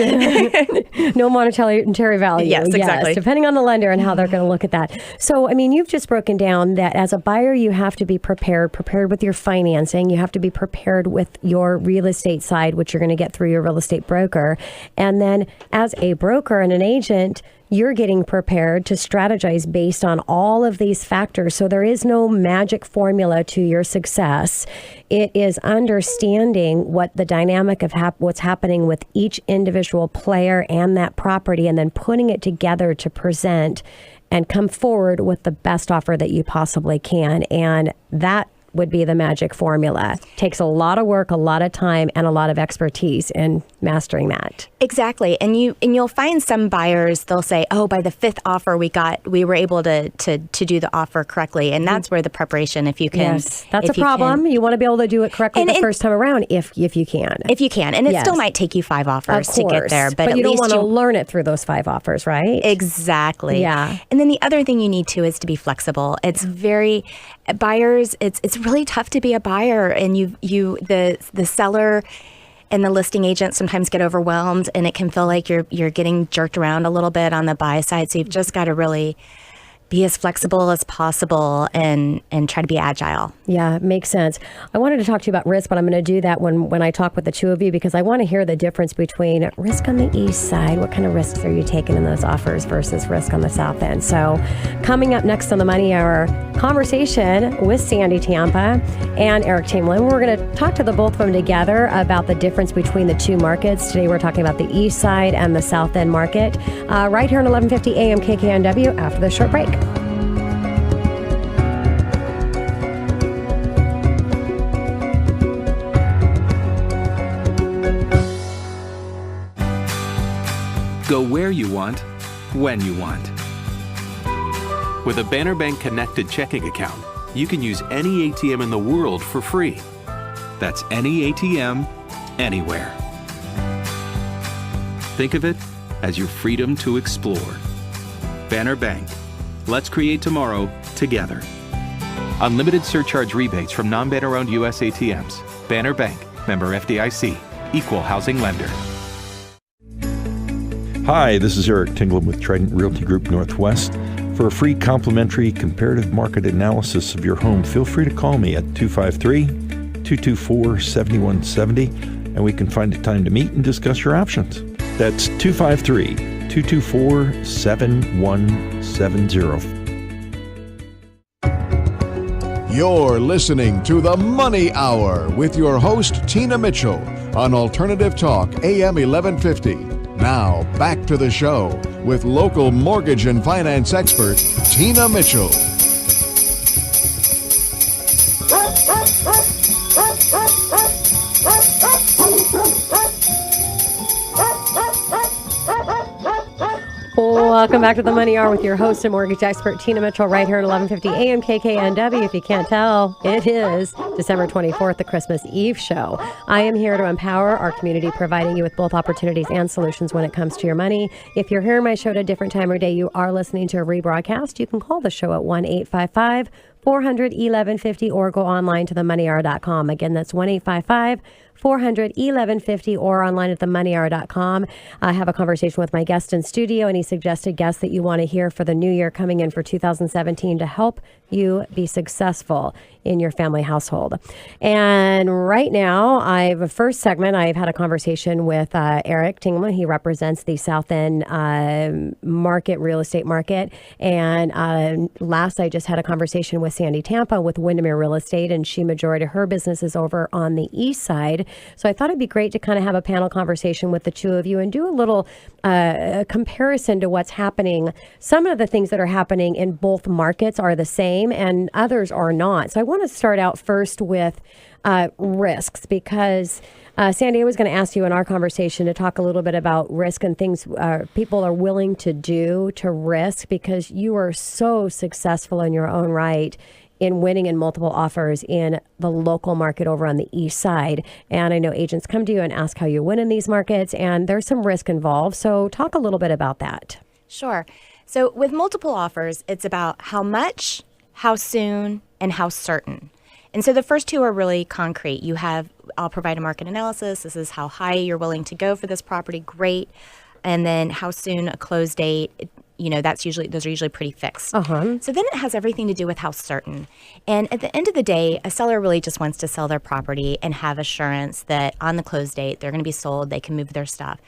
No monetary value.
Yes, exactly.
Yes, depending on the lender and how they're going to look at that. So, you've just broken down that as a buyer, you have to be prepared with your financing. You have to be prepared with your real estate side, which you're going to get through your real estate broker. And then as a broker and an agent, you're getting prepared to strategize based on all of these factors. So there is no magic formula to your success. It is understanding what the dynamic of what's happening with each individual player and that property, and then putting it together to present and come forward with the best offer that you possibly can. And that would be the magic formula. Takes a lot of work, a lot of time, and a lot of expertise. And mastering that.
Exactly. And you'll find some buyers, they'll say, oh, by the 5th offer we were able to do the offer correctly. And that's where the preparation, if you can.
Yes, that's a problem. You want to be able to do it correctly the first time around if you can.
If you can. And it still might take you 5 offers to get there. But
you
at
don't
least
want to learn it through those 5 offers, right?
Exactly.
Yeah.
And then the other thing you need to is to be flexible. It's buyers, it's really tough to be a buyer, and the seller and the listing agent sometimes get overwhelmed, and it can feel like you're getting jerked around a little bit on the buy side. So you've just got to really be as flexible as possible and try to be agile.
Yeah, makes sense. I wanted to talk to you about risk, but I'm going to do that when I talk with the two of you, because I want to hear the difference between risk on the east side. What kind of risks are you taking in those offers versus risk on the south end? So coming up next on the Money Hour, conversation with Sandi Tampa and Erik Tinglum. We're going to talk to the both of them together about the difference between the two markets. Today we're talking about the east side and the south end market, right here on 1150 AM KKNW after the short break.
Go where you want, when you want. With a Banner Bank connected checking account, you can use any ATM in the world for free. That's any ATM, anywhere. Think of it as your freedom to explore. Banner Bank. Let's create tomorrow together. Unlimited surcharge rebates from non-banner-owned US ATMs. Banner Bank. Member FDIC. Equal housing lender.
Hi, this is Erik Tinglum with Trident Realty Group Northwest. For a free complimentary comparative market analysis of your home, feel free to call me at 253-224-7170, and we can find a time to meet and discuss your options. That's 253-224-7170.
You're listening to The Money Hour with your host, Tina Mitchell, on Alternative Talk, AM 1150. Now, back to the show with local mortgage and finance expert, Tina Mitchell.
Welcome back to the Money Hour with your host and mortgage expert, Tina Mitchell, right here at 1150 AM KKNW. If you can't tell, it is December 24th, the Christmas Eve show. I am here to empower our community, providing you with both opportunities and solutions when it comes to your money. If you're hearing my show at a different time or day, you are listening to a rebroadcast. You can call the show at 1-855-400-1150 or go online to themoneyhour.com. Again, that's 1-855-400-1150 or online at themoneyhour.com. I have a conversation with my guest in studio, and he suggested guests that you want to hear for the new year coming in for 2017 to help you be successful in your family household. And right now, a first segment, I've had a conversation with Erik Tinglum. He represents the South End real estate market. And last, I just had a conversation with Sandi Tampa with Windermere Real Estate, and majority of her business is over on the east side. So I thought it'd be great to kind of have a panel conversation with the two of you and do a little comparison to what's happening. Some of the things that are happening in both markets are the same and others are not. So I want to start out first with risks, because Sandi, I was going to ask you in our conversation to talk a little bit about risk and things people are willing to do to risk, because you are so successful in your own right in winning in multiple offers in the local market over on the east side. And I know agents come to you and ask how you win in these markets, and there's some risk involved. So talk a little bit about that.
Sure. So with multiple offers, it's about how much, how soon, and how certain. And so the first two are really concrete. I'll provide a market analysis. This is how high you're willing to go for this property. Great. And then how soon, a close date. Those are usually pretty fixed.
Uh-huh.
So then it has everything to do with how certain. And at the end of the day, a seller really just wants to sell their property and have assurance that on the close date, they're going to be sold, they can move their stuff.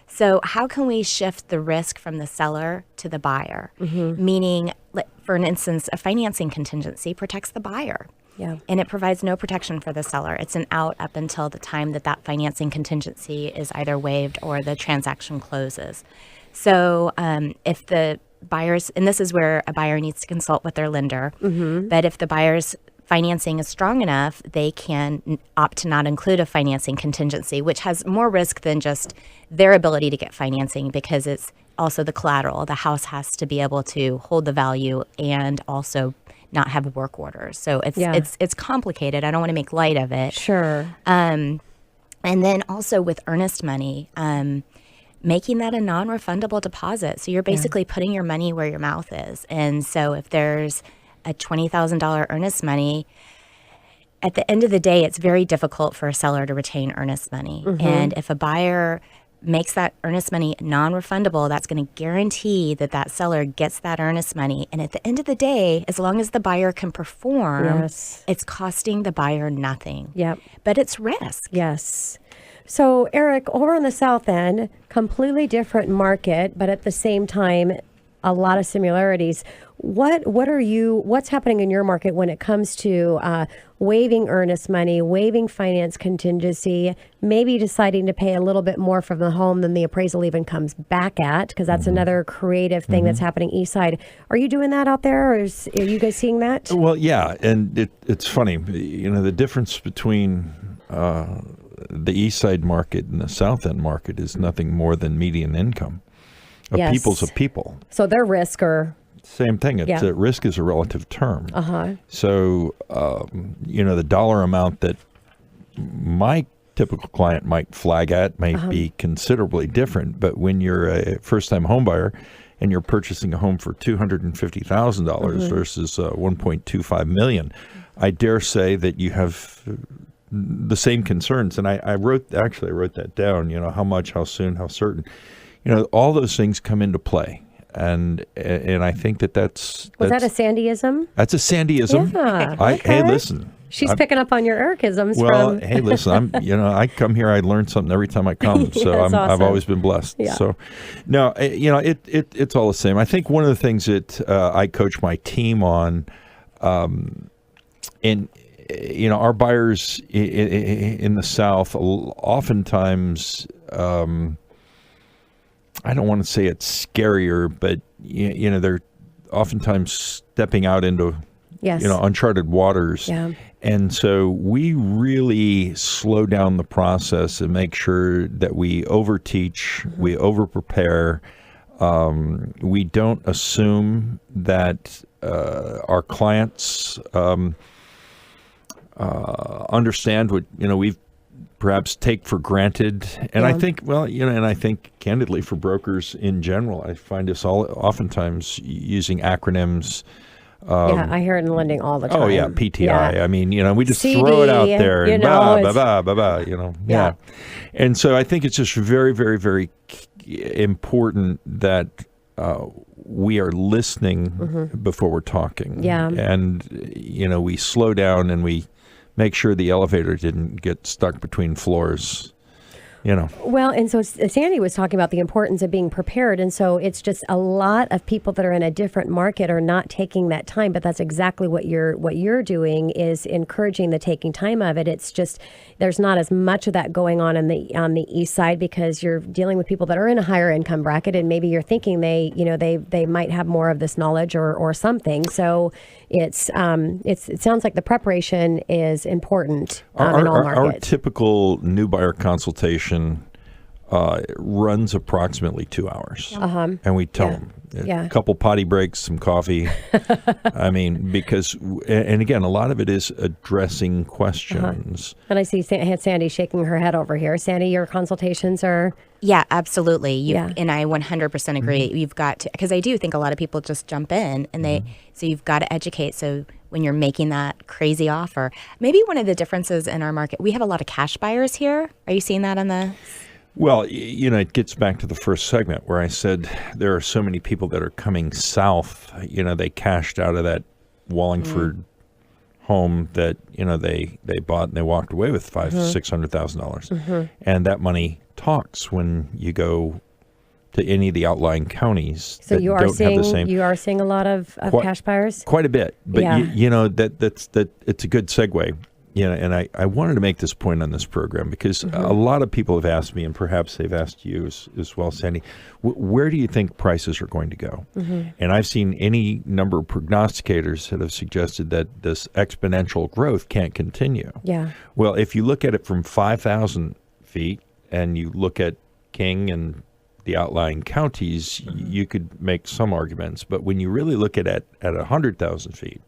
So how can we shift the risk from the seller to the buyer? Mm-hmm. Meaning, for an instance, a financing contingency protects the buyer.
Yeah.
And it provides no protection for the seller. It's an out up until the time that financing contingency is either waived or the transaction closes. So if the buyers, and this is where a buyer needs to consult with their lender, mm-hmm. but if the buyer's financing is strong enough, they can opt to not include a financing contingency, which has more risk than just their ability to get financing, because it's also the collateral. The house has to be able to hold the value and also not have work orders. So it's complicated. I don't want to make light of it.
Sure.
And then also with earnest money, making that a non-refundable deposit. So you're basically putting your money where your mouth is. And so if there's a $20,000 earnest money, at the end of the day, it's very difficult for a seller to retain earnest money. And if a buyer makes that earnest money non-refundable, that's going to guarantee that that seller gets that earnest money. And at the end of the day, as long as the buyer can perform, it's costing the buyer nothing.
Yep.
But it's risk.
Yes. So, Erik, over on the south end, completely different market, but at the same time, a lot of similarities. What's happening in your market when it comes to waiving earnest money, waiving finance contingency, maybe deciding to pay a little bit more for the home than the appraisal even comes back at, because that's another creative thing that's happening east side. Are you doing that out there, or are you guys seeing that?
Well, yeah, and it's funny, the difference between the east side market and the south end market is nothing more than median income. A people's a people.
So their risk are...
Same thing. Risk is a relative term. So, the dollar amount that my typical client might flag at might be considerably different. But when you're a first-time home buyer and you're purchasing a home for $250,000 versus $1.25 million, I dare say that you have the same concerns. And I wrote that down. How much, how soon, how certain. All those things come into play. And I think that's
that a Sandyism?
That's a Sandyism.
Yeah.
Hey, listen.
She's picking up on your Erikisms.
Well, hey, listen. I come here. I learn something every time I come. So
Awesome.
I've always been blessed.
Yeah.
So, no, it's all the same. I think one of the things that I coach my team on, our buyers in the South oftentimes. I don't want to say it's scarier, but they're oftentimes stepping out into uncharted waters. Yeah. And so we really slow down the process and make sure that we overteach, we overprepare. We don't assume that our clients understand what we've perhaps take for granted. And I think, I think candidly for brokers in general, I find us all oftentimes using acronyms.
I hear it in lending all the time.
Oh, yeah, PTI. Yeah. I mean, we just
CD,
throw it out there and
Yeah.
And so I think it's just very, very, very important that we are listening before we're talking.
Yeah.
And, we slow down and we make sure the elevator didn't get stuck between floors,
Well, and so Sandy was talking about the importance of being prepared. And so it's just a lot of people that are in a different market are not taking that time. But that's exactly what you're doing is encouraging the taking time of it. It's just there's not as much of that going on the east side because you're dealing with people that are in a higher income bracket. And maybe you're thinking they might have more of this knowledge or something. So it sounds like the preparation is important in all markets.
Our typical new buyer consultation runs approximately 2 hours. And we tell them a couple potty breaks, some coffee. I mean, because, and again, a lot of it is addressing questions.
And I see Sandy shaking her head over here. Sandy, your consultations are...
Yeah, absolutely. And I 100% agree. You've got to, because I do think a lot of people just jump in and so you've got to educate. So when you're making that crazy offer, maybe one of the differences in our market, we have a lot of cash buyers here. Are you seeing that on the...
Well, it gets back to the first segment where I said there are so many people that are coming south. They cashed out of that Wallingford home that, they bought and they walked away with $600,000. And that money talks when you go to any of the outlying counties.
So you are seeing a lot of cash buyers?
Quite a bit. But, that's it's a good segue. and I wanted to make this point on this program because a lot of people have asked me, and perhaps they've asked you as well, Sandi, where do you think prices are going to go? And I've seen any number of prognosticators that have suggested that this exponential growth can't continue.
Yeah.
Well, if you look at it from 5,000 feet and you look at King and the outlying counties, you could make some arguments. But when you really look at it at 100,000 feet,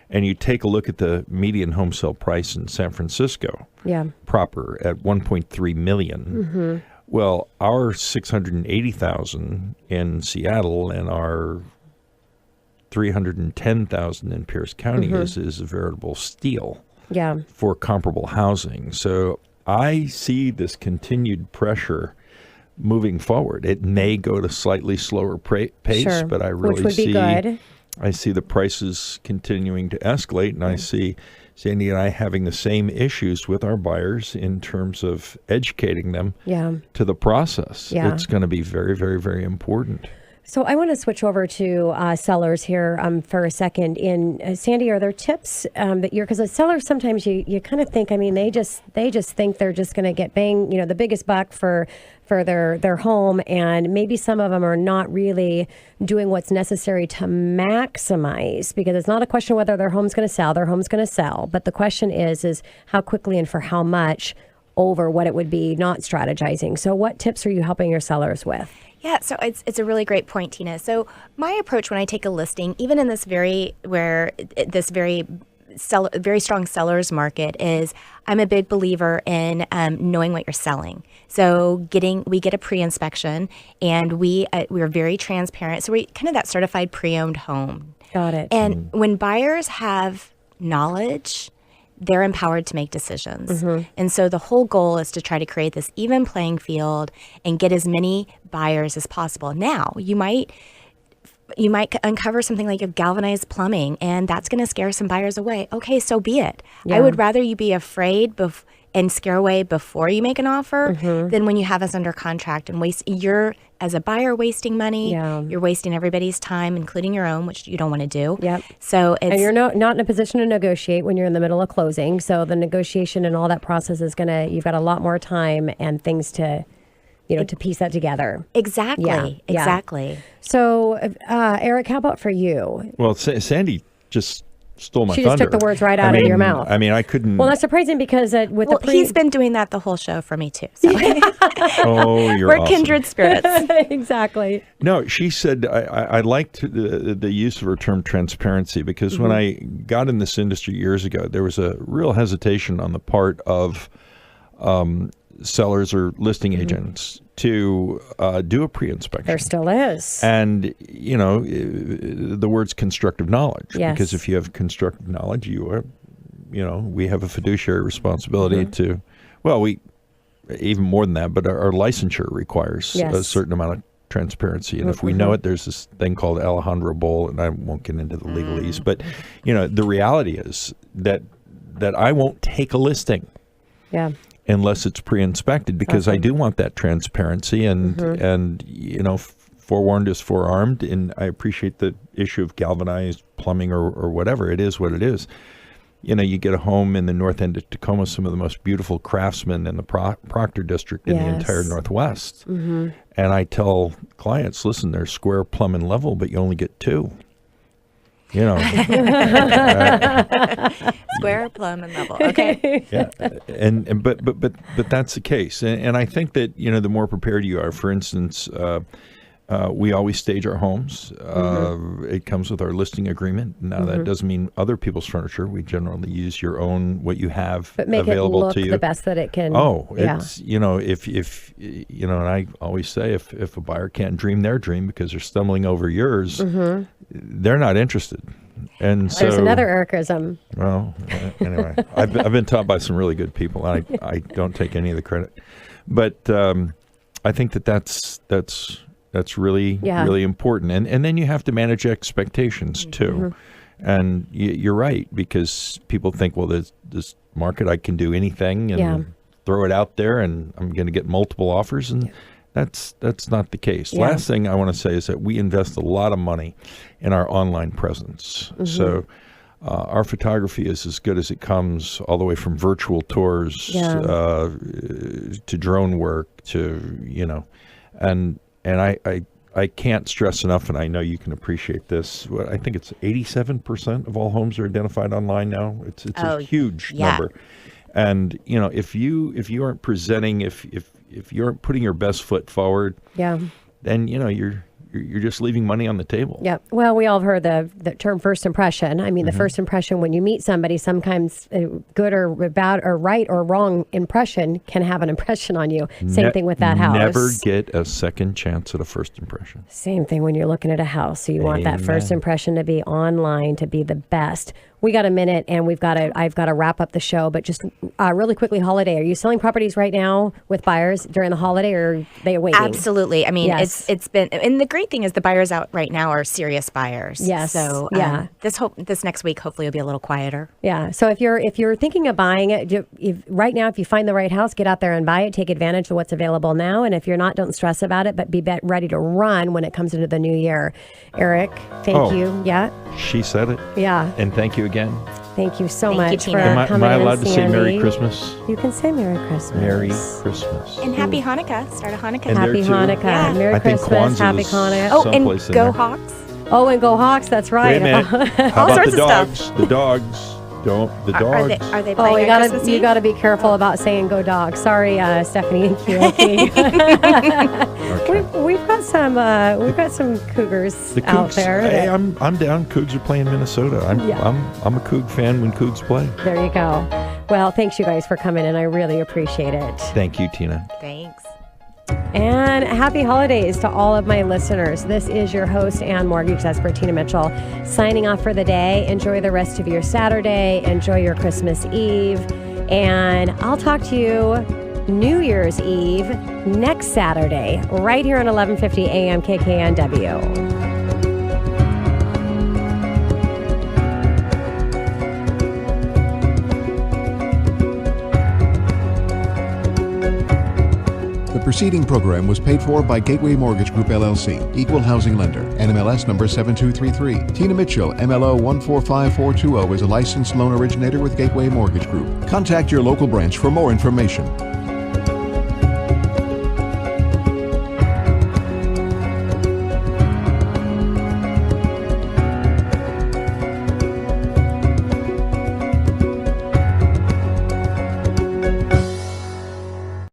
and you take a look at the median home sale price in San Francisco proper at $1.3 million, well, our $680,000 in Seattle and our $310,000 in Pierce County is a veritable steal for comparable housing. So I see this continued pressure moving forward. It may go to slightly slower pace, but I really
which would be good.
I see the prices continuing to escalate, and I see Sandi and I having the same issues with our buyers in terms of educating them to the process. It's going to be very, very, very important.
So I want to switch over to sellers here for a second. Sandi, are there tips that because as sellers sometimes you kind of think, I mean, they just think they're just going to get the biggest buck for their home, and maybe some of them are not really doing what's necessary to maximize, because it's not a question of whether their home's going to sell. Their home's going to sell, but the question is how quickly and for how much over what it would be not strategizing. So what tips are you helping your sellers with?
Yeah, so it's a really great point, Tina. So my approach when I take a listing, even in this very strong seller's market, is I'm a big believer in knowing what you're selling. So we get a pre-inspection, and we are very transparent. So we kind of that certified pre-owned home.
Got it.
And when buyers have knowledge, they're empowered to make decisions. And so the whole goal is to try to create this even playing field and get as many buyers as possible. Now, you might uncover something like a galvanized plumbing, and that's going to scare some buyers away. Okay, so be it. I would rather you be afraid and scare away before you make an offer than when you have us under contract and you're, as a buyer, wasting money. You're wasting everybody's time, including your own, which you don't want to do. So and you're not in a position to negotiate when you're in the middle of closing. So the negotiation and all that process is you've got a lot more time and things to piece that together. Exactly.
So, Erik, how about for you?
Well, Sandi just stole my thunder.
She just took the words right out of your mouth.
I mean, I couldn't.
Well, that's surprising because
he's been doing that the whole show for me too. So.
We're
awesome. Kindred spirits.
Exactly.
No, she said I liked the use of her term transparency, because when I got in this industry years ago, there was a real hesitation on the part of sellers or listing agents to do a pre-inspection.
There still is.
And, the word's constructive knowledge.
Yes.
Because if you have constructive knowledge, we have a fiduciary responsibility to, we even more than that, but our licensure requires a certain amount of transparency. And if we know it, there's this thing called Alejandro Boll, and I won't get into the legalese, but, the reality is that I won't take a listing. Unless it's pre-inspected, because I do want that transparency, and forewarned is forearmed, and I appreciate the issue of galvanized plumbing or whatever. It is what it is. You get a home in the north end of Tacoma, some of the most beautiful craftsmen in the Proctor district in the entire Northwest. And I tell clients, listen, there's square, plumb, and level, but you only get two. Square, plumb, and level. Okay. And but that's the case, and I think that the more prepared you are. For instance, we always stage our homes. It comes with our listing agreement. Now that doesn't mean other people's furniture. We generally use your own, what you have available to you.
But make it look the best that it can.
It's if and I always say if a buyer can't dream their dream because they're stumbling over yours, they're not interested. And so
there's another Erikism.
Well, anyway, I've been taught by some really good people. I don't take any of the credit, but I think that's really really important. And then you have to manage expectations too. And you're right, because people think, well, this market, I can do anything and throw it out there, and I'm going to get multiple offers, and that's not the case. Last thing I want to say is that we invest a lot of money in our online presence. So Our photography is as good as it comes, all the way from virtual tours to drone work to, and I can't stress enough, and I know you can appreciate this. I think it's 87% of all homes are identified online now. It's a huge number. And if you aren't presenting, if you aren't putting your best foot forward, then you're just leaving money on the table.
Yeah. Well, we all heard the term first impression. I mean, the first impression when you meet somebody, sometimes good or bad or right or wrong impression can have an impression on you. Same thing with that house.
Never get a second chance at a first impression.
Same thing when you're looking at a house. So you want that first impression to be online, to be the best. We got a minute, and I've got to wrap up the show, but just really quickly, holiday. Are you selling properties right now with buyers during the holiday, or are they waiting?
Absolutely. I mean, it's been, and the great thing is the buyers out right now are serious buyers.
Yes.
So this next week hopefully will be a little quieter. Yeah.
So if you're thinking of buying it, right now, if you find the right house, get out there and buy it. Take advantage of what's available now, and if you're not, don't stress about it, but be ready to run when it comes into the new year. Eric, thank you. Yeah.
She said it.
Yeah.
And thank you again.
Thank you so much for
coming.
Am
I allowed to say Merry Christmas?
You can say Merry Christmas.
Merry Christmas.
And Happy Hanukkah. Start a Hanukkah.
And
Happy Hanukkah.
Yeah.
Merry Christmas. Happy Hanukkah.
Oh, and go Hawks.
Oh, and go Hawks. That's right.
Wait a minute. How
All
about
sorts
the
of
dogs?
stuff.
The dogs. Are
they playing on Christmas Eve?
You got to be careful about saying "go dogs." Sorry, Stephanie and QLT. We've got some Cougars out there.
Hey, I'm down. Cougs are playing Minnesota. I'm a Coug fan when Cougs play.
There you go. Well, thanks you guys for coming in. I really appreciate it.
Thank you, Tina.
Thanks.
And happy holidays to all of my listeners. This is your host and mortgage expert, Tina Mitchell, signing off for the day. Enjoy the rest of your Saturday. Enjoy your Christmas Eve. And I'll talk to you New Year's Eve next Saturday, right here on 1150 AM KKNW.
The preceding program was paid for by Gateway Mortgage Group, LLC, Equal Housing Lender, NMLS number 7233. Tina Mitchell, MLO 145420, is a licensed loan originator with Gateway Mortgage Group. Contact your local branch for more information.